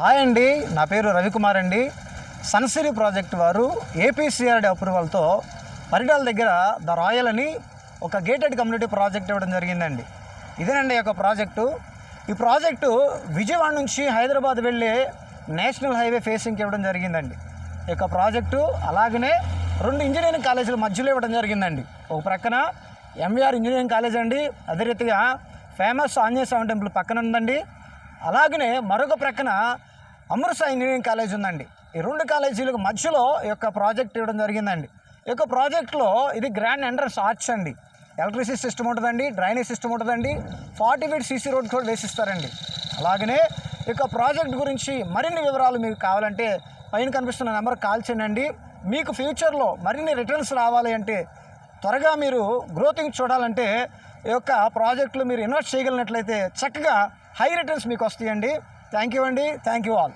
Hi అండి, నా పేరు రవికుమార్ అండి. సన్సిరీ ప్రాజెక్ట్ వారు ఏపీసీఆర్డీ అప్రూవల్తో పరిటాల దగ్గర ద రాయల్ అని ఒక గేటెడ్ కమ్యూనిటీ ప్రాజెక్ట్ ఇవ్వడం జరిగిందండి. ఇదేనండి ఒక ప్రాజెక్టు. ఈ ప్రాజెక్టు విజయవాడ నుంచి హైదరాబాద్ వెళ్ళే నేషనల్ హైవే ఫేసింగ్కి ఇవ్వడం జరిగిందండి. ఈ యొక్క ప్రాజెక్టు అలాగనే 2 ఇంజనీరింగ్ కాలేజీల మధ్యలో ఇవ్వడం జరిగిందండి. ఒక ప్రక్కన ఎంవీఆర్ ఇంజనీరింగ్ కాలేజ్ అండి, అదే రీతిగా ఫేమస్ ఆంజనేయ స్వామి టెంపుల్ పక్కన ఉందండి. అలాగనే మరొక ప్రక్కన అమృత్సర్ ఇంజనీరింగ్ కాలేజ్ ఉందండి. ఈ 2 కాలేజీలకు మధ్యలో ఈ యొక్క ప్రాజెక్ట్ ఇవ్వడం జరిగిందండి. ఈ యొక్క ప్రాజెక్ట్లో ఇది గ్రాండ్ ఎంట్రన్స్ ఆర్చ్ అండి, ఎలక్ట్రిసిటీ సిస్టమ్ ఉంటుందండి, డ్రైనేజ్ సిస్టమ్ ఉంటుందండి, 40 ఫీట్ సీసీ రోడ్ కూడా వేసిస్తారండి. అలాగనే ఈ యొక్క ప్రాజెక్ట్ గురించి మరిన్ని వివరాలు మీకు కావాలంటే పైన కనిపిస్తున్న నెంబర్ కాల్ చేయండి. మీకు ఫ్యూచర్లో మరిన్ని రిటర్న్స్ రావాలి అంటే, త్వరగా మీరు గ్రోతింగ్ చూడాలంటే ఈ యొక్క ప్రాజెక్టులు మీరు ఇన్వెస్ట్ చేయగలిగినట్లయితే చక్కగా హై రిటర్న్స్ మీకు వస్తాయండి. థ్యాంక్ యూ అండి, థ్యాంక్ యూ ఆల్.